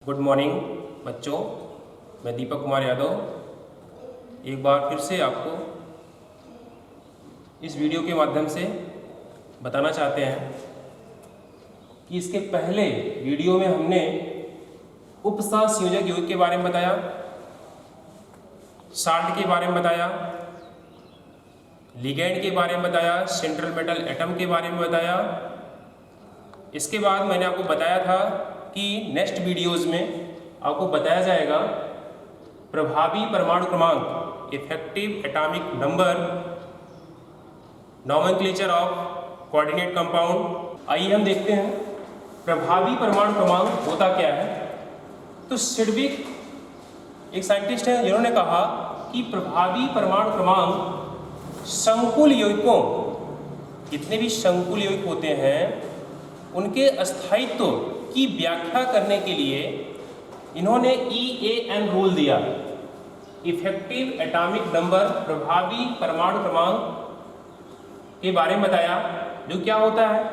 Good morning बच्चों, मैं दीपक कुमार यादव एक बार फिर से आपको इस वीडियो के माध्यम से बताना चाहते हैं कि इसके पहले वीडियो में हमने उपसहसंयोजक यौगिक के बारे में बताया, साल्ट के बारे में बताया, लिगैंड के बारे में बताया, सेंट्रल मेटल एटम के बारे में बताया। इसके बाद मैंने आपको बताया था कि नेक्स्ट वीडियोज़ में आपको बताया जाएगा प्रभावी परमाणु क्रमांक, effective atomic number, nomenclature of coordinate compound. आइए हम देखते हैं प्रभावी परमाणु क्रमांक होता क्या है। तो सिडविक एक साइंटिस्ट हैं जिन्होंने कहा कि प्रभावी परमाणु क्रमांक संकुल यौगिकों, जितने भी संकुल यौगिक होते हैं उनके अस्थायित्व की व्याख्या करने के लिए इन्होंने EAN रूल दिया, इफेक्टिव एटॉमिक नंबर, प्रभावी परमाणु क्रमांक के बारे में बताया। जो क्या होता है,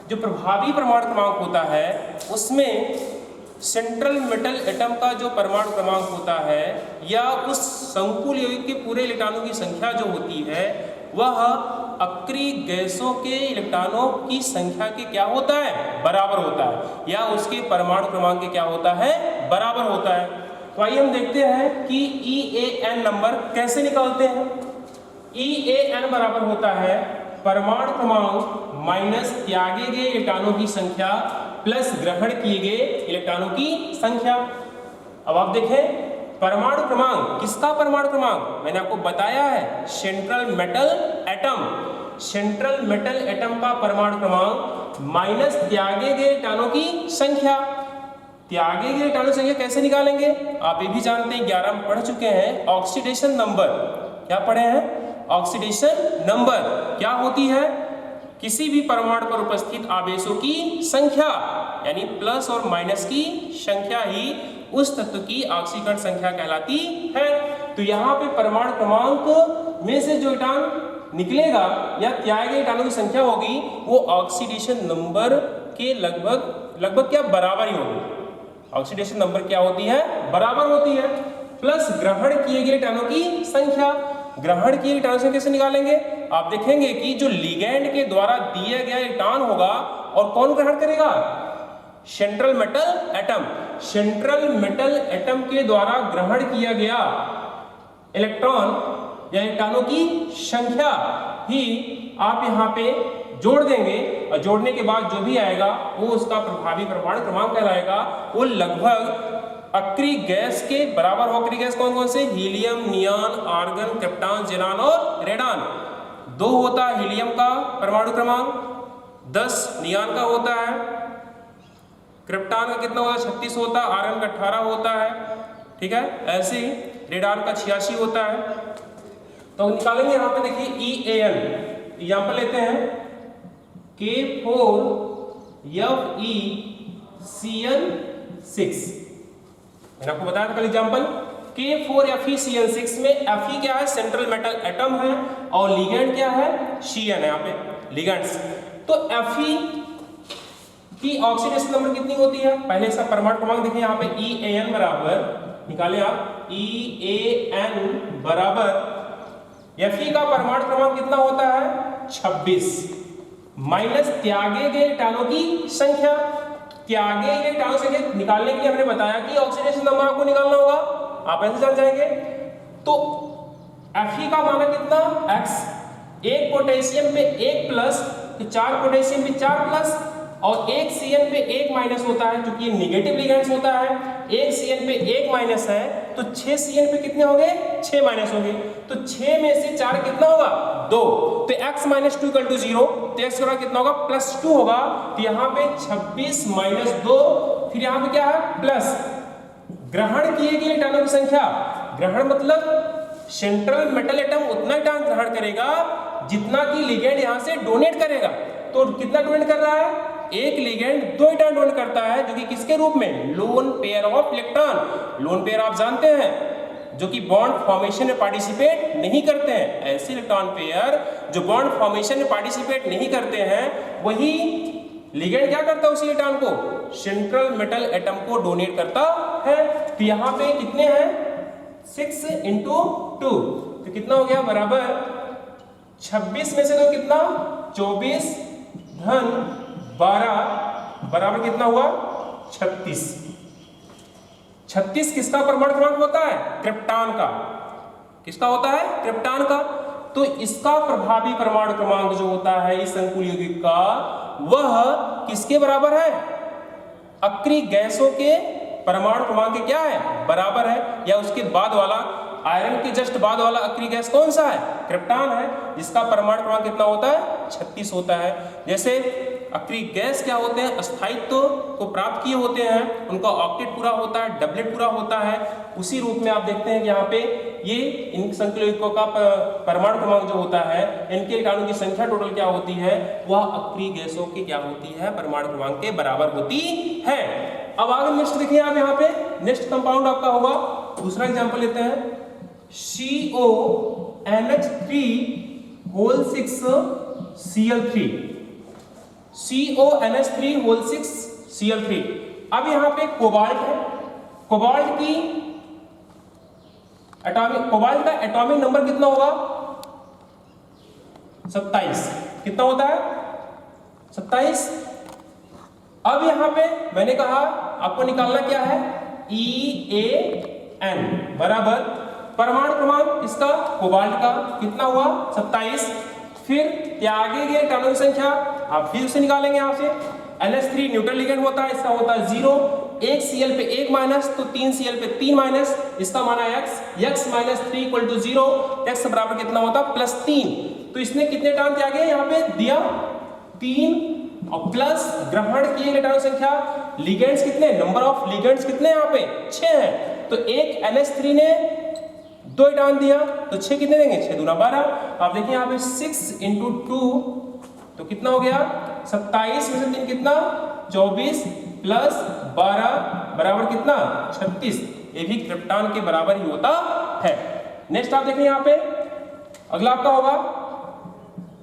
जो प्रभावी परमाणु क्रमांक होता है उसमें सेंट्रल मेटल एटम का जो परमाणु क्रमांक होता है या उस संकुल यौगिक के पूरे इलेक्ट्रॉनों की संख्या जो होती है वह अक्रिय गैसों के इलेक्ट्रॉनों की संख्या के क्या होता है, बराबर होता है, या उसके परमाणु क्रमांक के क्या होता है, बराबर होता है। तो आइए हम देखते हैं कि EAN नंबर कैसे निकालते हैं। EAN बराबर होता है परमाणु क्रमांक माइनस त्यागे गए इलेक्ट्रॉनों की संख्या प्लस ग्रहण किए गए इलेक्ट्रॉनों की संख्या। अब आप देखें परमाणु क्रमांक, किसका परमाणु क्रमांक मैंने आपको बताया है, central metal atom. Central metal atom का परमाणु क्रमांक माइनस त्यागे गए इलेक्ट्रॉनों की संख्या। त्यागे गए इलेक्ट्रॉनों की संख्या कैसे निकालेंगे, आप ये भी जानते हैं, 11 में पढ़ चुके हैं। ऑक्सीडेशन नंबर, क्या पढ़े हैं, ऑक्सीडेशन नंबर क्या होती है, किसी भी परमाणु पर उपस्थित आवेशों की संख्या, यानी प्लस और माइनस की संख्या ही उस तत्व की ऑक्सीकरण संख्या कहलाती है। तो यहाँ पे परमाणु क्रमांक में से जो इलेक्ट्रॉन निकलेगा या त्यागे गए इलेक्ट्रॉनों की संख्या होगी वो ऑक्सीडेशन नंबर के लगभग क्या बराबर ही होगी। ऑक्सीडेशन नंबर क्या होती है, बराबर होती है, प्लस ग्रहण किए गए इलेक्ट्रॉनों की संख्या। ग्रहण किए इलेक्ट्रॉन से कैसे निकालेंगे, आप देखेंगे कि जो लिगैंड के द्वारा दिया गया इलेक्ट्रॉन होगा और कौन ग्रहण करेगा, central metal atom. Central metal atom के द्वारा ग्रहण किया गया इलेक्ट्रॉन या इलेक्ट्रॉनों की संख्या ही आप यहाँ पे जोड़ देंगे और जोड़ने के बाद जो भी आएगा वो उसका प्रभावी परमाणु क्रमांक कहलाएगा। वो लगभग अक्रिय गैस के बराबर हो। अक्रिय गैस कौन कौन से, helium, neon, argon, krypton, xenon और रेडॉन। 2 होता है हीलियम का परमाणु क्रमांक, 10 नियॉन का होता है, क्रिप्टॉन का कितना होता है, 36 होता है, आर्गन का 18 होता है, ठीक है। ऐसे ही रेडॉन का 86 होता है। तो निकालेंगे यहाँ पे, देखिए EAN एग्जाम्पल लेते हैं, K4FeCN6। मैंने आपको बताया था कल एग्जाम्पल, K4FeCN6 में Fe क्या है, सेंट्रल मेटल एटम है और लिगैंड क्या है, CN है यहाँ पे लिगैंड्स। तो Fe की ऑक्सीडेशन नंबर कितनी होती है, पहले इसका परमाणु क्रमांक देखिए यहाँ पे EAN बराबर निकालें आप, EAN बराबर Fe का परमाणु क्रमांक कितना होता है, 26 माइनस त्यागे गए इलेक्ट्रॉनों की संख्या। त्यागे गए इलेक्ट्रॉनों की संख्या निकालने के लिए हमने बताया कि ऑक्सीडेशन नंबर आपको निकालना होगा, आप ऐसे जान जाएंगे। तो Fe का माना कितना, X, एक पोटेशियम पे 1 प्लस, तो 4 पोटेशियम पे 4 प्लस, और एक CN पे 1 माइनस होता है क्योंकि ये निगेटिव लिगैंड्स होता है। एक CN पे 1 माइनस है तो 6 CN पे कितने हो गए, 6 माइनस हो गए। तो 6 में से 4 कितना होगा, 2। तो x माइनस 2 इक्वल टू 0, तो x का कितना होगा, +2 होगा। तो यहाँ पे 26 माइनस 2, फिर यहाँ पे क्या है, प्लस ग्रहण किए गए इलेक्ट्रॉनों की संख्या। ग्रहण मतलब सेंट्रल मेटल एटम उतना इलेक्ट्रॉन ग्रहण करेगा जितना कि लिगैंड यहाँ से डोनेट करेगा। तो कितना डोनेट कर रहा है, एक लिगैंड 2 इलेक्ट्रॉन डोनेट करता है, जो कि किसके रूप में, lone pair of electron. Lone pair आप जानते हैं जो कि बॉन्ड फॉर्मेशन में पार्टिसिपेट नहीं करते हैं। ऐसे इलेक्ट्रॉन पेयर जो बॉन्ड फॉर्मेशन में पार्टिसिपेट नहीं करते हैं वही लिगेंड क्या करता है उसी एटॉम को, सेंट्रल मेटल एटम को डोनेट करता है। तो यहाँ पे कितने हैं 6 × 2, तो कितना हो गया बराबर 26 में से तो कितना 24 धन 12 बराबर कितना हुआ 36। 36 किसका परमाणु क्रमांक होता है, क्रिप्टॉन का। किसका होता है, क्रिप्टॉन का। तो इसका प्रभावी परमाणु क्रमांक जो होता है इस संकुल यौगिक का, वह किसके बराबर है, अक्रिय गैसों के परमाणु क्रमांक के क्या है, बराबर है। या उसके बाद वाला, आयरन के जस्ट बाद वाला अक्रिय गैस कौन सा है, क्रिप्टॉन है, जिसका परमाणु क्रमांक कितना होता है 36 होता है। जैसे अक्रिय गैस क्या होते हैं, स्थायित्व को प्राप्त किए होते हैं, उनका ऑक्टेट पूरा होता है, डबलेट पूरा होता है। उसी रूप में आप देखते हैं कि यहाँ पे ये इन संकुल यौगिकों का परमाणु क्रमांक जो होता है, इनके इलेक्ट्रॉनों की संख्या टोटल क्या होती है, वह अक्रिय गैसों की क्या होती है, परमाणु क्रमांक के बराबर होती है। अब आगे नेक्स्ट देखिए आप यहाँ पे, नेक्स्ट कंपाउंड आपका होगा, दूसरा एग्जाम्पल लेते हैं, CONH3(6)Cl3, CONH3(6)Cl3। अब यहाँ पे कोबाल्ट है, कोबाल्ट का एटॉमिक नंबर कितना होगा 27। कितना होता है 27। अब यहां पे मैंने कहा आपको निकालना क्या है, EAN बराबर परमाणु क्रमांक इसका कोबाल्ट का कितना हुआ 27। फिर त्यागे गए इलेक्ट्रॉनों की संख्या आप फिर उसे निकालेंगे यहां से। NH3 न्यूट्रल लिगेंड होता है, इसका होता है 0, 1 Cl पे 1 माइनस, तो 3 Cl पे 3 माइनस, इसका माना x, x minus 3 equal to 0, x बराबर कितना होता है +3। तो इसने कितने टाइम त्यागे यहाँ पे दिया 3, और प्लस ग्रहण किए इलेक्ट्रॉन संख्या, लिगेंड्स कितने, नंबर ऑफ लिगेंड्स कितने यहाँ पे 6 हैं। तो एक NH3 ने 2 इलेक्ट्रॉन दिया, तो 6 कितने देंगे, 6 दूना 12। आप देखिए यहाँ पे 6 × 2 तो कितना हो गया 27 में से 3 कितना 24 प्लस 12 बराबर कितना 36। ये भी क्रिप्टॉन के बराबर ही होता है। नेक्स्ट आप देखें यहाँ पे अगला आपका होगा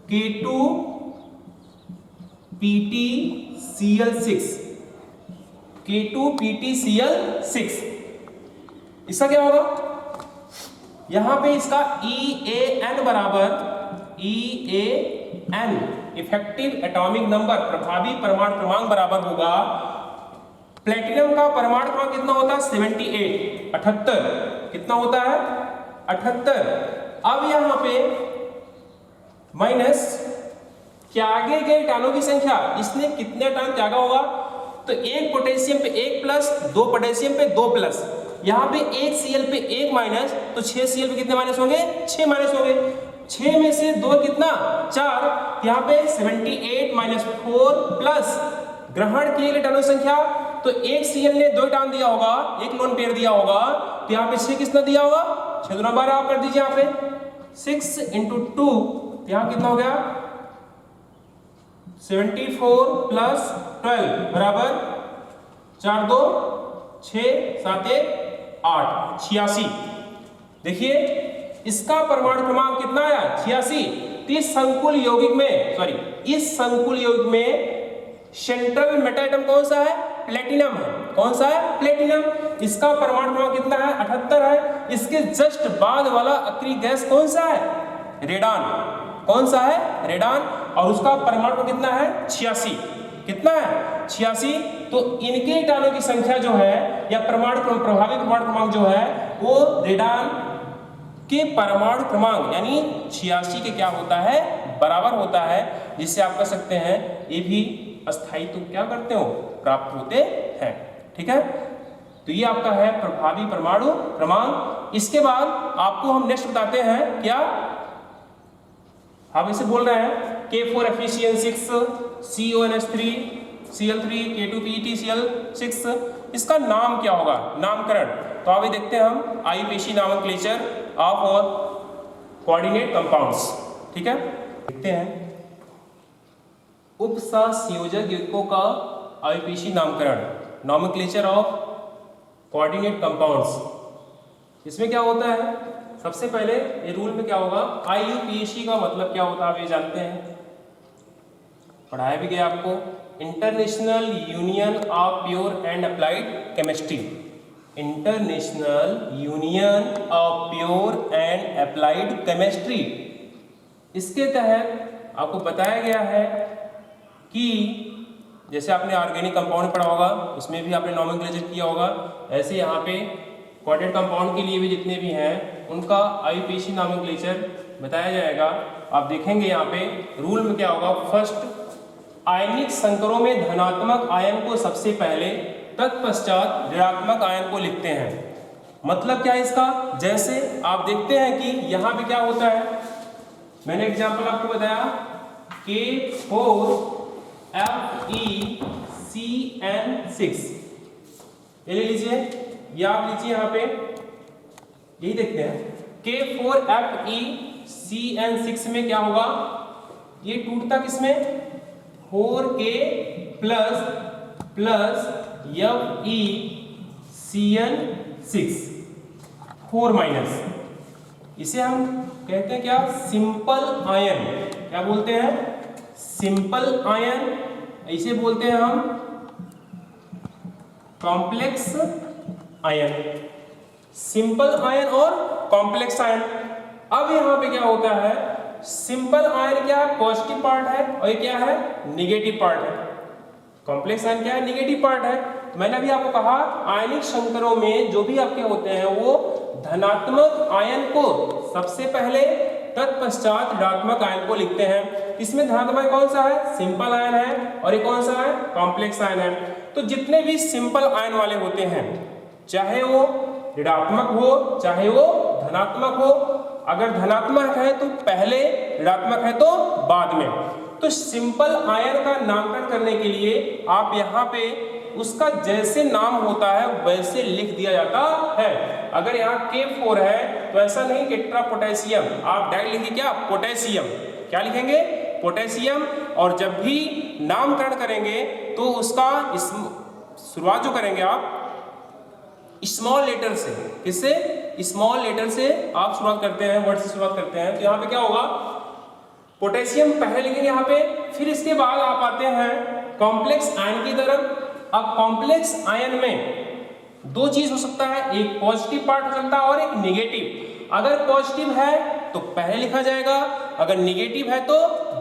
K2PtCl6, K2PtCl6। इसका क्या होगा, यहां पे इसका EAN बराबर EAN इफेक्टिव एटॉमिक नंबर, प्रभावी परमाणु क्रमांक बराबर होगा, प्लेटिनम का परमाणु क्रमांक कितना होता है 78 कितना होता है 78। अब यहां पे माइनस त्यागे गए इलेक्ट्रॉनों की संख्या, इसने कितने इलेक्ट्रॉन त्यागा होगा, तो 1 पोटेशियम पे 1 प्लस, 2 पोटेशियम पे 2 प्लस, यहाँ पे 1 Cl पे 1 माइनस, तो 6 Cl पे कितने माइनस होंगे 6 माइनस होंगे। 6 में से 2 कितना 4, यहाँ पे 78 माइनस 4 प्लस ग्रहण किए इलेक्ट्रॉनों की संख्या, तो 1 Cl ने 2 इलेक्ट्रॉन दिया होगा, 1 लोन पेयर दिया होगा, तो यहाँ पे 6 किसने दिया होगा 6 दूना 12 आप कर दीजिए यहाँ पे 6 × 2, यहाँ कितना हो गया 74 प्लस 12 बराबर 4 2 6 7 1 8 86। देखिए इसका परमाणु क्रमांक कितना आया 86। इस संकुल यौगिक में सेंट्रल मेटल एटम कौन सा है, प्लेटिनम है। कौन सा है, प्लेटिनम। इसका परमाणु क्रमांक कितना है 78 है। इसके जस्ट बाद वाला अक्रिय गैस कौन सा है, रेडान। कौन सा है, रेडान, और उसका परमाणु कितना है 86। कितना है 86। तो इनके इलेक्ट्रॉनों की संख्या जो है, या प्रभावी परमाणु क्रमांक जो है, वो रेडान के परमाणु क्रमांक यानी 86 के क्या होता है, बराबर होता है। जिससे आप कह सकते हैं ये भी अस्थायित्व क्या करते हो, प्राप्त होते हैं। ठीक है, तो ये आपका है प्रभावी परमाणु क्रमांक। इसके बाद आपको हम नेक्स्ट बताते हैं क्या, आप इसे बोल रहे हैं K4Fe6 CONH3Cl3 K2PtCl6, इसका नाम क्या होगा, नामकरण। तो आगे देखते हैं हम IUPAC nomenclature of coordinate compounds. ठीक है, देखते हैं उपसंयोजक यौगिकों का IUPAC नामकरण, नॉमेनक्लेचर ऑफ कोऑर्डिनेट कंपाउंड्स। इसमें क्या होता है, सबसे पहले ये रूल में क्या होगा, IUPAC का मतलब क्या होता है आप ये जानते हैं। पढ़ाया भी गया आपको, international union of pure and applied chemistry, international union of pure and applied chemistry. इसके तहत आपको बताया गया है कि जैसे आपने ऑर्गेनिक कंपाउंड पढ़ा होगा, उसमें भी आपने नॉमेनक्लेचर किया होगा, ऐसे यहाँ पे कोऑर्डिनेट कंपाउंड के लिए भी जितने भी हैं उनका IUPAC नॉमेनक्लेचर बताया जाएगा। आप देखेंगे यहाँ पे रूल में क्या होगा, फर्स्ट आयनिक संकरों में धनात्मक आयन को सबसे पहले, तत्पश्चात ऋणात्मक आयन को लिखते हैं। मतलब क्या है इसका, जैसे आप देखते हैं कि यहाँ पे क्या होता है, मैंने एग्जांपल आपको बताया K4FeCN6, ये ले लीजिए, या आप लीजिए यहाँ पे, यही देखते हैं K4FeCN6 में क्या होगा, ये टूटता किसमें, 4K प्लस FeCN6 4 माइनस, इसे हम कहते हैं क्या, सिंपल आयन। क्या बोलते हैं, सिंपल आयन, इसे बोलते हैं हम कॉम्प्लेक्स आयन, सिंपल आयन और कॉम्प्लेक्स आयन। अब यहाँ पे क्या होता है, सिंपल आयन क्या है, पॉजिटिव पार्ट है, और ये क्या है, निगेटिव पार्ट है। कॉम्प्लेक्स आयन क्या है, निगेटिव पार्ट है। मैंने अभी आपको कहा आयनिक संकरों में जो भी आपके होते हैं वो धनात्मक आयन को सबसे पहले, तत्पश्चात ऋणात्मक आयन को लिखते हैं। इसमें धनात्मक कौन सा है, सिंपल आयन है, और ये कौन सा है, कॉम्प्लेक्स आयन है। तो जितने भी सिंपल आयन वाले होते हैं, चाहे वो ऋणात्मक हो चाहे वो धनात्मक हो, अगर धनात्मक है तो पहले, ऋणात्मक है तो बाद में। तो सिंपल आयन का नामकरण करने के लिए आप यहाँ पे उसका जैसे नाम होता है वैसे लिख दिया जाता है। अगर यहाँ K4 है तो ऐसा नहीं टेट्रा पोटेशियम, आप डायरेक्ट लिखिए क्या, पोटेशियम। क्या लिखेंगे, पोटेशियम। और जब भी नामकरण करेंगे तो उसका शुरुआत जो करेंगे आप स्मॉल लेटर से, किससे, स्मॉल लेटर से आप शुरुआत करते हैं, वर्ड से शुरुआत करते हैं। तो यहाँ पे क्या होगा, पोटेशियम पहले लिखेंगे यहाँ पे, फिर इसके बाद आप आते हैं कॉम्प्लेक्स आयन की तरफ। अब कॉम्प्लेक्स आयन में दो चीज हो सकता है, एक पॉजिटिव पार्ट हो सकता है और एक निगेटिव। अगर पॉजिटिव है तो पहले लिखा जाएगा, अगर निगेटिव है तो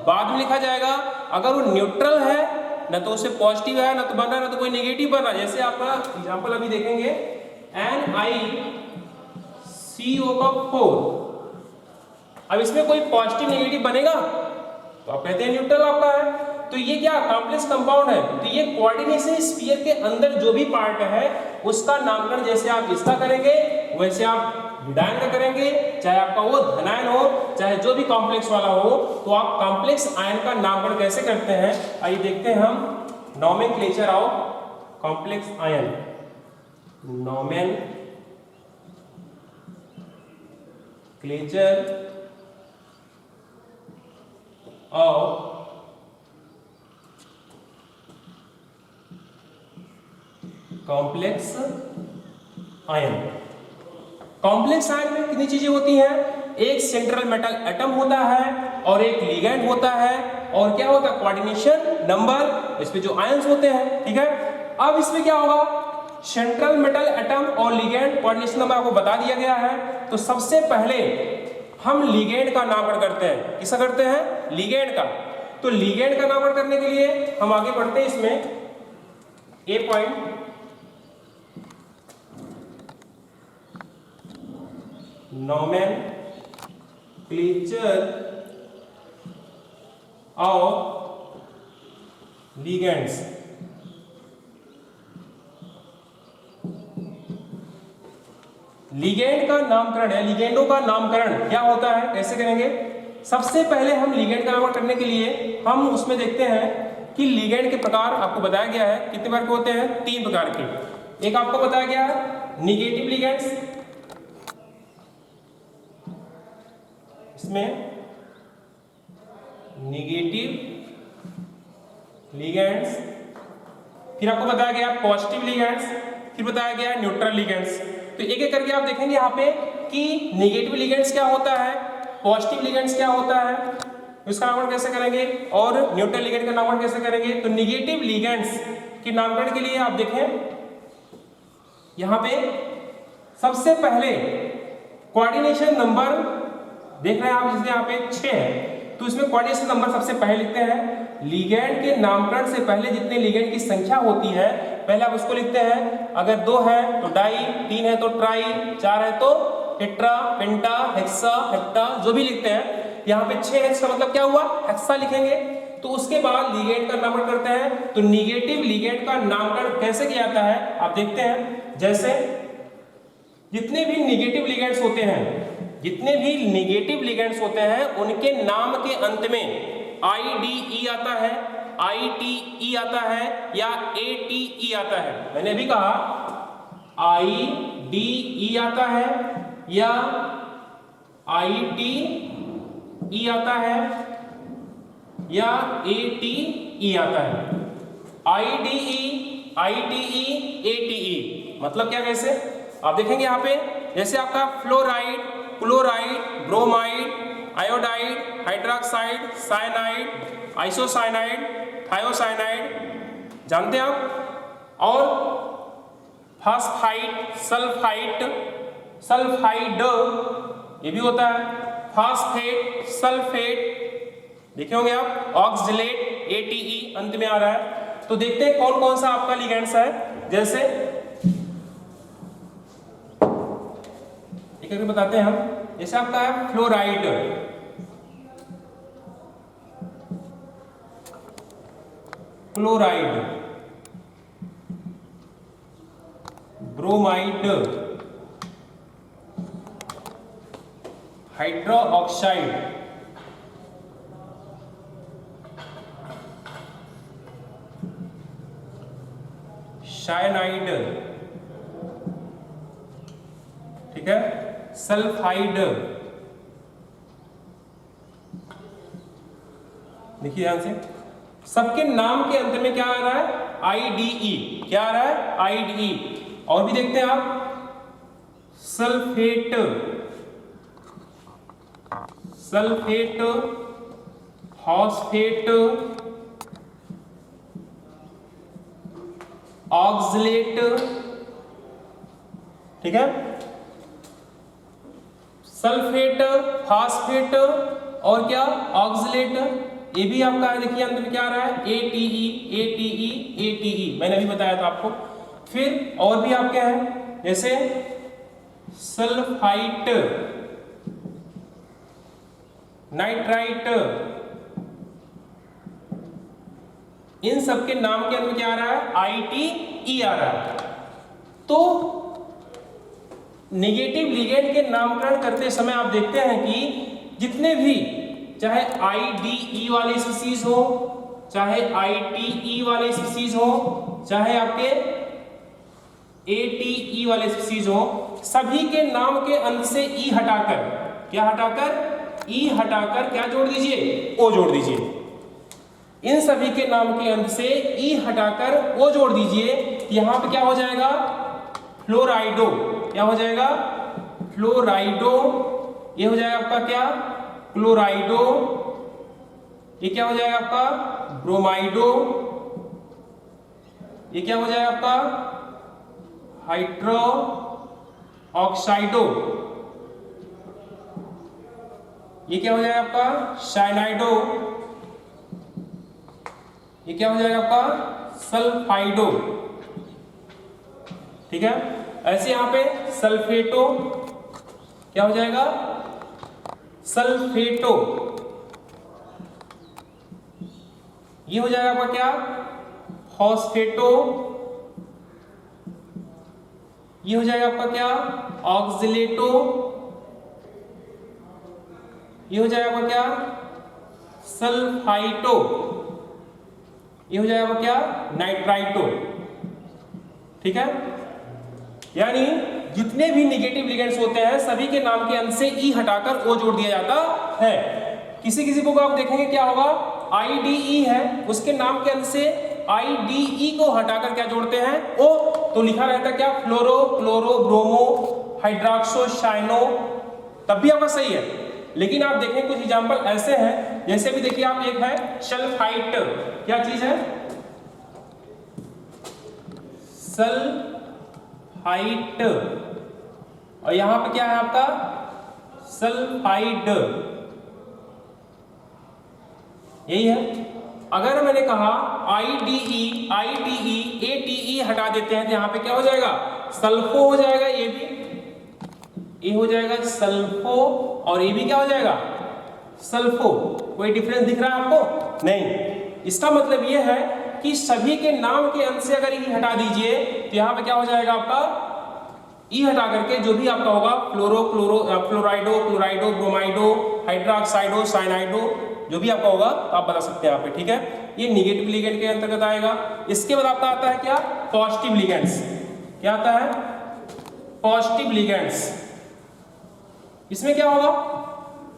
बाद में लिखा जाएगा। अगर वो न्यूट्रल है, ना तो उसे पॉजिटिव है ना तो बन रहा है, ना तो कोई निगेटिव बन रहा है। जैसे आपका एग्जांपल अभी देखेंगे NiCO4, अब इसमें कोई पॉजिटिव निगेटिव बनेगा तो आप कहते हैं न्यूट्रल आपका है। तो ये क्या, कॉम्प्लेक्स कंपाउंड है। तो ये कोऑर्डिनेशन स्फीयर के अंदर जो भी पार्ट है उसका नामकरण जैसे आप इसका करेंगे वैसे आप विडायन का करेंगे, चाहे आपका वो धनायन हो चाहे जो भी कॉम्प्लेक्स वाला हो। तो आप कॉम्प्लेक्स आयन का नामकरण कैसे करते हैं, आइए देखते हैं हम nomenclature of complex ion. Nomenclature of complex ion. Complex ion में कितनी चीजें होती हैं, एक सेंट्रल मेटल एटम होता है और एक लिगैंड होता है, और क्या होता है, कोऑर्डिनेशन नंबर, इसमें जो आयंस होते हैं, ठीक है। अब इसमें क्या होगा, सेंट्रल मेटल एटम और लिगैंड कोऑर्डिनेशन नंबर आपको बता दिया गया है। तो सबसे पहले हम लिगैंड का नामकरण करते हैं, किसका करते हैं, लिगैंड का। तो लिगैंड का नामकरण करने के लिए हम आगे बढ़ते हैं, इसमें a point, nomenclature of ligands. Ligand का नामकरण है, लिगेंडों का नामकरण क्या होता है, कैसे करेंगे। सबसे पहले हम लिगेंड का नामकरण करने के लिए हम उसमें देखते हैं कि लिगेंड के प्रकार आपको बताया गया है, कितने प्रकार के होते हैं, 3 प्रकार के। एक आपको बताया गया है निगेटिव लिगेंड्स, इसमें निगेटिव लिगेंड्स, फिर आपको बताया गया पॉजिटिव लिगेंड्स, फिर बताया गया न्यूट्रल लिगेंड्स। तो एक एक करके आप देखेंगे यहाँ पे कि निगेटिव लिगेंड्स क्या होता है, पॉजिटिव लिगेंड्स क्या होता है, इसका नामकरण कैसे करेंगे और न्यूट्रल लिगेंड का नामकरण कैसे करेंगे। तो निगेटिव लिगेंड्स के नामकरण के लिए आप देखें यहां पे सबसे पहले कोऑर्डिनेशन नंबर देख रहे हैं आप, जिसमें यहाँ पे 6 है, तो इसमें कोऑर्डिनेशन नंबर सबसे पहले लिखते हैं। लिगेंड के नामकरण से पहले जितने लिगेंड की संख्या होती है पहले आप उसको लिखते हैं। अगर 2 है तो डाई, 3 है तो ट्राई, 4 है तो टेट्रा, पेंटा, हेक्सा, हेप्टा, जो भी लिखते हैं। यहाँ पे 6 है, इसका मतलब क्या हुआ, हेक्सा लिखेंगे। तो उसके बाद लिगेंड का नामकरण करते हैं। तो निगेटिव लिगेंड का नामकरण कैसे किया जाता है आप देखते हैं। जैसे जितने भी निगेटिव लिगेंड्स होते हैं, जितने भी निगेटिव लिगेंड्स होते हैं उनके नाम के अंत में IDE आता है, ITE आता है या ATE आता है। मैंने अभी कहा IDE आता है या ITE आता है या ATE आता है। IDE, ITE, ATE मतलब क्या, कैसे आप देखेंगे यहाँ पे, जैसे आपका fluoride, chloride, bromide, iodide, hydroxide, cyanide, isocyanide, thiocyanide जानते हैं आप, और फास्फाइड, सल्फाइड, सल्फाइड ये भी होता है, फास्फेट, सल्फेट देखे होंगे आप, ऑक्सलेट, ATE अंत में आ रहा है। तो देखते हैं कौन कौन सा आपका लिगेंड्स है। जैसे एक बताते हैं हम, जैसे आपका है fluoride, chloride, bromide, hydroxide, cyanide, ठीक है, सल्फाइड, देखिए ध्यान से, सबके नाम के अंत में क्या आ रहा है, IDE, क्या आ रहा है, IDE। और भी देखते हैं आप, सल्फेट, सल्फेट, फॉस्फेट, ऑक्सलेट, ठीक है, सल्फेट, फास्फेट और क्या, ऑक्सलेट, ये भी आपका है। देखिए अंत में क्या आ रहा है, ATE, ATE, ATE मैंने अभी बताया था आपको। फिर और भी आपके हैं, जैसे सल्फाइट, नाइट्राइट, इन सब के नाम के अंत में क्या आ रहा है, ITE आ रहा है। तो नेगेटिव लिगेंड के नामकरण करते समय आप देखते हैं कि जितने भी, चाहे IDE वाले स्पीसीज हो, चाहे ITE वाले स्पीसीज हो, चाहे आपके ATE वाले स्पीसीज हो, सभी के नाम के अंत से E हटाकर, क्या हटाकर, E हटाकर क्या जोड़ दीजिए, O जोड़ दीजिए। इन सभी के नाम के अंत से E हटाकर O जोड़ दीजिए। यहां पे क्या हो जाएगा, फ्लोराइडो, क्या हो जाएगा, फ्लोराइडो, ये हो जाएगा आपका क्या, क्लोराइडो, ये क्या हो जाएगा आपका, ब्रोमाइडो, ये क्या हो जाएगा आपका, हाइड्रो ऑक्साइडो, ये क्या हो जाएगा आपका, साइनाइडो, ये क्या हो जाएगा आपका, सल्फाइडो, ठीक है। ऐसे यहां पे सल्फेटो, क्या हो जाएगा, सल्फेटो, ये हो जाएगा आपका क्या, फॉस्फेटो, ये हो जाएगा आपका क्या, ऑक्सलेटो, ये हो जाएगा आपका क्या, सल्फाइटो, ये हो जाएगा आपका क्या, नाइट्राइटो, ठीक है। यानी जितने भी नेगेटिव लिगेंड्स होते हैं सभी के नाम के अंत से E हटाकर O जोड़ दिया जाता है। किसी किसी को आप देखेंगे क्या होगा, IDE है, उसके नाम के अंत से IDE को हटाकर क्या जोड़ते हैं, O, तो लिखा रहता है क्या, फ्लोरो, क्लोरो, ब्रोमो, हाइड्रोक्सो, शाइनो, तब भी आपका सही है। लेकिन आप देखें कुछ एग्जाम्पल ऐसे हैं, जैसे भी देखिए आप, एक है सल्फाइट, क्या चीज है? सल्फाइट, और यहां पे क्या है आपका? सल्फाइड, यही है। अगर मैंने कहा IDE, ATE हटा देते हैं तो यहां पे क्या हो जाएगा? सल्फो हो जाएगा, ये भी ए हो जाएगा सल्फो, और ये भी क्या हो जाएगा? सल्फो। कोई डिफरेंस दिख रहा है आपको? नहीं। इसका मतलब ये है कि सभी के नाम के अंत से अगर ई हटा दीजिए तो यहाँ पे क्या हो जाएगा आपका? ई हटा करके जो भी आपका होगा फ्लोराइडो, क्लोराइडो, ब्रोमाइडो, हाइड्रोक्साइडो, साइनाइडो, जो भी आपका होगा तो आप बता सकते हैं यहाँ पे, ठीक है। ये निगेटिव लिगेंड के अंतर्गत आएगा। इसके बाद आपका आता है क्या? Positive ligands. क्या आता है? Positive ligands. इसमें क्या होगा?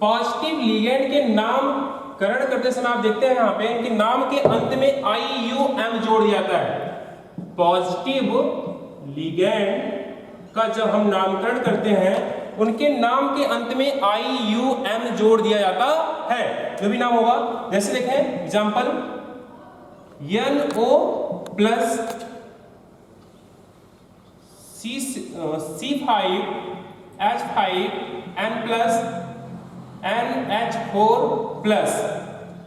पॉजिटिव लिगेंड के नामकरण करते समय आप देखते हैं यहाँ पे इनके नाम के अंत में IUM जोड़ दिया जाता है। पॉजिटिव लिगेंड का जब हम नामकरण करते हैं उनके नाम के अंत में IUM जोड़ दिया जाता है, जो भी नाम होगा। जैसे देखें example, NO plus C5H5 N plus NH4 plus,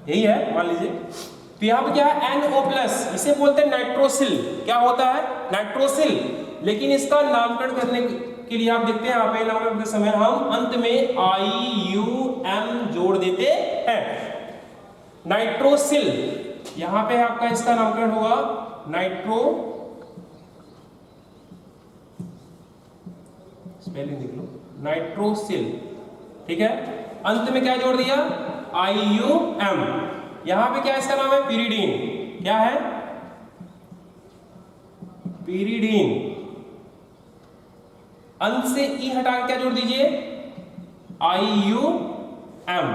यही है मान लीजिए। तो यहाँ पे क्या है? NO प्लस, इसे बोलते हैं नाइट्रोसिल। क्या होता है? नाइट्रोसिल। लेकिन इसका नामकरण करने के लिए आप देखते हैं यहाँ पे नामकरण करते समय हम अंत में IUM जोड़ देते हैं। नाइट्रोसिल, यहाँ पे आपका इसका नामकरण होगा स्पेलिंग देख लो, नाइट्रोसिल, ठीक है। अंत में क्या जोड़ दिया? IUM। यहां पे क्या इसका नाम है? पिरिडीन। क्या है? पिरिडीन। अंत से ई हटा के क्या जोड़ दीजिए? IUM।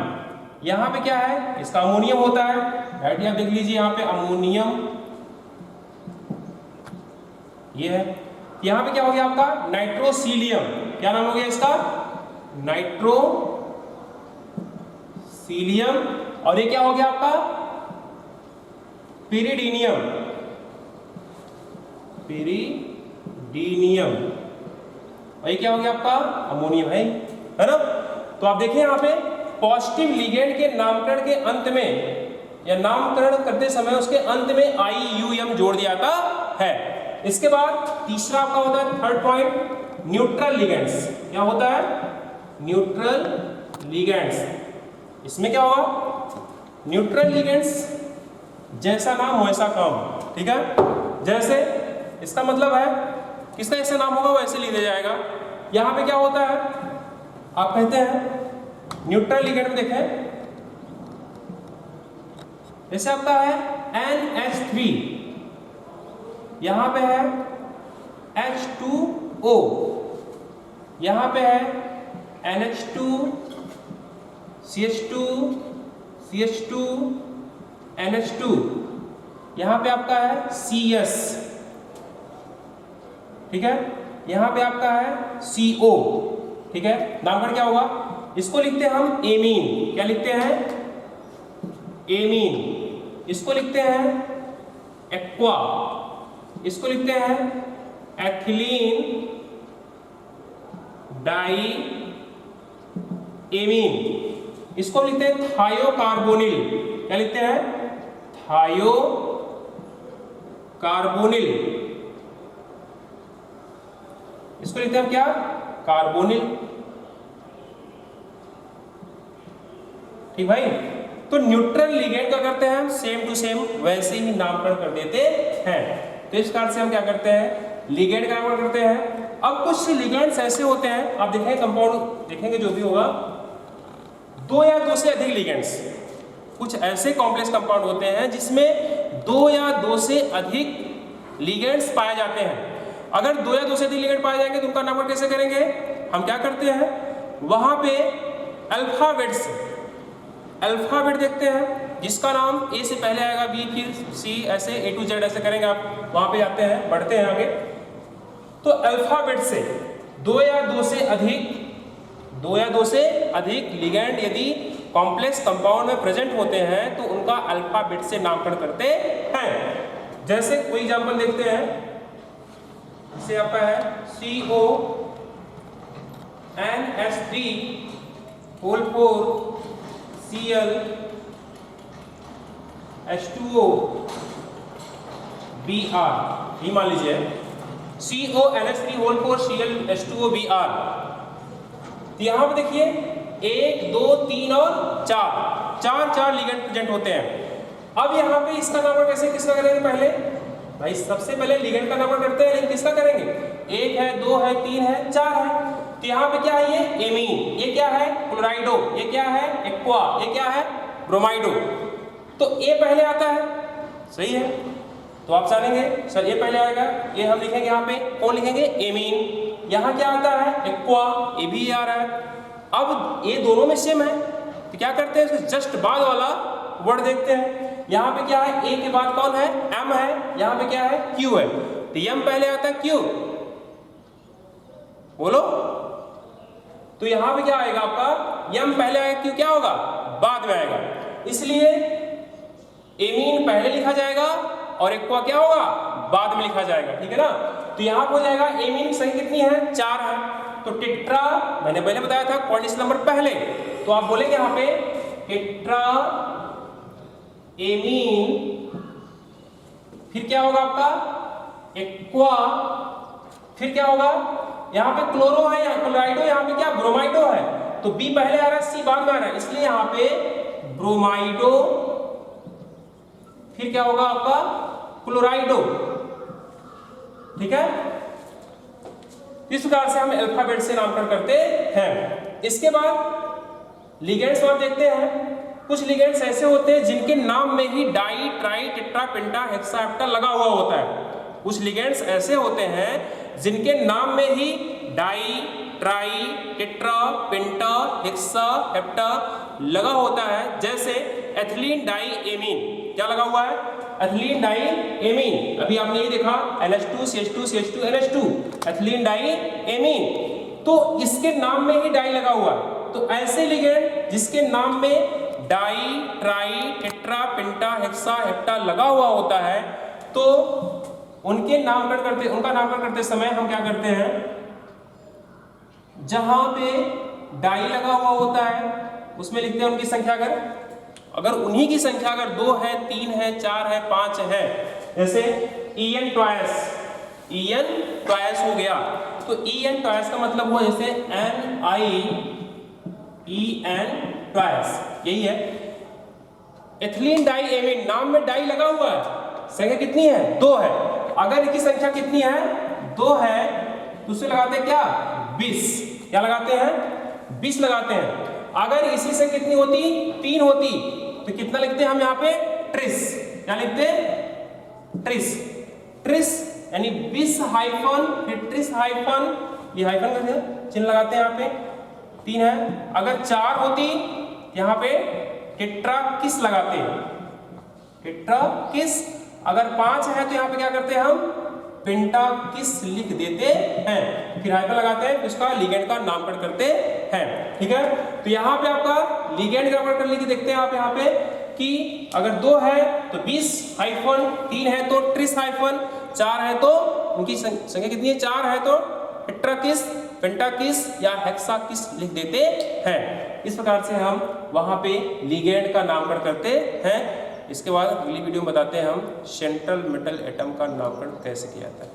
यहां पे क्या है? इसका अमोनियम होता है, राइट? आप देख लीजिए यहां पे अमोनियम, ये है। यहां पे क्या हो गया आपका? नाइट्रोसीलियम। क्या नाम हो गया इसका? नाइट्रोसीलियम। और ये क्या हो गया आपका? पिरिडीनियम। पिरिडीनियम। और ये क्या हो गया आपका? अमोनियम, है ना? तो आप देखिए यहां पे पॉजिटिव लिगेंड के नामकरण के अंत में या नामकरण करते समय उसके अंत में IUM जोड़ दिया जाता है। इसके बाद तीसरा आपका होता है थर्ड पॉइंट, न्यूट्रल लिगेंड्स। क्या होता है? Neutral ligands. इसमें क्या होगा? न्यूट्रल लिगेंड्स जैसा नाम वैसा काम, ठीक है। जैसे इसका मतलब है किसका ऐसा नाम होगा वैसे लिखा जाएगा। यहां पे क्या होता है? आप कहते हैं न्यूट्रल लिगेंड में देखें, जैसे आपका है NH3, यहां पे है H2O, यहां पे है NH2 CH2 CH2 NH2, यहां पे आपका है CS, ठीक है। यहां पे आपका है CO, ठीक है। नामकरण क्या होगा? इसको लिखते हैं हम एमीन। क्या लिखते हैं? एमीन। इसको लिखते हैं एक्वा। इसको लिखते हैं एथिलीन डाई एमीन। इसको लिखते हैं थायोकार्बोनिल। क्या लिखते हैं? थायोकार्बोनिल। इसको लिखते हैं हम क्या? कार्बोनिल। ठीक भाई। तो न्यूट्रल लिगेंड क्या करते हैं? सेम टू सेम वैसे ही नामकरण कर देते हैं। तो इस कारण से हम क्या करते हैं? लिगेंड का नामकरण करते हैं। अब कुछ लिगेंड्स ऐसे होते हैं, आप देखेंगे कंपाउंड देखेंगे जो भी होगा, दो या दो से अधिक लिगेंड्स। कुछ ऐसे कॉम्प्लेक्स कंपाउंड होते हैं जिसमें दो या दो से अधिक लिगेंड्स पाए जाते हैं। अगर दो या दो से अधिक लिगेंड पाए जाएंगे तो उनका नामकरण कैसे करेंगे? हम क्या करते हैं, वहां पे अल्फाबेट देखते हैं, जिसका नाम ए से पहले आएगा, बी फिर सी, ऐसे A to Z ऐसे करेंगे। आप वहां पे जाते हैं, बढ़ते हैं आगे। तो अल्फाबेट से दो या दो से अधिक लिगेंड यदि कॉम्प्लेक्स कंपाउंड में प्रेजेंट होते हैं तो उनका अल्फाबेट से नामकरण करते हैं। जैसे कोई एग्जांपल देखते हैं, जैसे आपका है CONH3 whole 4 Cl H2O Br, ये मान लीजिए CONH3 whole 4 Cl H2O Br। तो यहाँ पे देखिए 1 2 3 और 4 लिगेंड प्रेजेंट होते हैं। अब यहाँ पे इसका नामकरण कैसे किसका करेंगे? पहले भाई सबसे पहले लिगेंड का नामकरण करते हैं, लेकिन किसका करेंगे? 1 है 2 है 3 है 4 है। तो यहाँ पे क्या है? ये एमीन, ये क्या है? क्लोराइडो, ये क्या है? एक्वा, ये क्या है? ब्रोमाइडो। तो ए पहले आता है, सही है। तो आप जानेंगे सर ये पहले आएगा, ये हम लिखेंगे यहाँ पे कौन लिखेंगे? एमीन। यहाँ क्या आता है? एक्वा, ये भी आ रहा है। अब ये दोनों में सेम है तो क्या करते हैं? जस्ट बाद वाला वर्ड देखते हैं। यहाँ पे क्या है? ए के बाद कौन है? एम है। यहाँ पे क्या है? क्यू है। तो एम पहले आता है, क्यू बोलो। तो यहाँ पे क्या आएगा आपका? एम पहले आएगा, क्यू क्या होगा? बाद में आएगा। इसलिए एमीन पहले लिखा जाएगा और एक्वा क्या होगा? बाद में लिखा जाएगा, ठीक है ना। तो यहाँ हो जाएगा एमीन की संख्या कितनी है? 4 है। तो टेट्रा मैंने पहले बताया था क्वाड्रेटिक नंबर पहले, तो आप बोलेंगे यहाँ पे टेट्रा एमीन, फिर क्या होगा आपका? एक्वा, फिर क्या होगा? यहाँ पे क्लोरो है, यहाँ क्लोराइडो, यहाँ पे क्या? ब्रोमाइडो है। तो बी पहले आ रहा है, सी बाद में आ रहा है, इसलिए यहाँ पे ब्रोमाइडो, फिर क्या होगा आपका? क्लोराइडो, ठीक है। इस प्रकार से हम अल्फाबेट से नामकरण करते हैं। इसके बाद लिगेंड्स और देखते हैं। कुछ लिगेंड्स ऐसे होते हैं जिनके नाम में ही डाई, ट्राई, टेट्रा, पेंटा, हेक्सा, हेप्टा लगा हुआ होता है। कुछ लिगेंड्स ऐसे होते हैं जिनके नाम में ही डाई, ट्राई, टेट्रा, पेंटा, हेक्सा, हेप्टा लगा होता है। जैसे एथिलीन डाई एमीन, क्या लगा हुआ है? Ethylene diamine. अभी आपने ये देखा NH2 CH2 CH2 NH2, ethylene die amine. तो इसके नाम में ही डाई लगा हुआ है। तो ऐसे लिगेंड जिसके नाम में डाई, ट्राई, टेट्रा, पेंटा, हेक्सा, हेप्टा लगा हुआ होता है, तो उनका नामकरण करते समय हम क्या करते हैं? जहां पे डाई लगा हुआ होता है उसमें लिखते हैं उनकी संख्या। अगर उन्हीं की संख्या अगर 2 है, 3 है, 4 है, 5 है, जैसे EN ट्वाइस हो गया, तो EN ट्वाइस का मतलब हुआ जैसे NIEN ट्वाइस, यही है। एथिलीन डाई एमीन, नाम में डाई लगा हुआ है, संख्या कितनी है? 2 है। अगर इनकी संख्या कितनी है? 2 है, तो उसे लगाते हैं क्या? 20। क्या लगाते हैं? 20 लगाते हैं। अगर इसी से कितनी होती? 3 होती, तो कितना लिखते हैं हम यहाँ पे? ट्रिस। क्या लिखते हैं? ट्रिस यानी 20 हाइफन, फिर ट्रिस हाइफन, ये हाइफन का चिन्ह लगाते हैं यहाँ पे। 3 है। अगर 4 होती यहाँ पे टेट्राकिस लगाते हैं, टेट्राकिस। अगर 5 है तो यहाँ पे क्या करते हैं हम? पेंटाकिस लिख देते हैं, फिर हाइफन लगाते हैं, उसका लिगेंड का नामकरण करते हैं, ठीक है। तो यहाँ पे आपका लिगेंड का नामकरण लिख देखते हैं आप यहाँ पे कि अगर 2 है तो 20 हाइफन, 3 है तो ट्रिस हाइफन, 4 है तो उनकी संख्या कितनी है? 4 है तो टेट्राकिस, पेंटाकिस या हेक्साकिस लिख देते हैं। इस प्रकार से हम वहाँ पे लिगेंड का नामकरण करते हैं। इसके बाद अगली वीडियो में बताते हैं हम सेंट्रल मेटल एटम का नामकरण कैसे किया जाता है।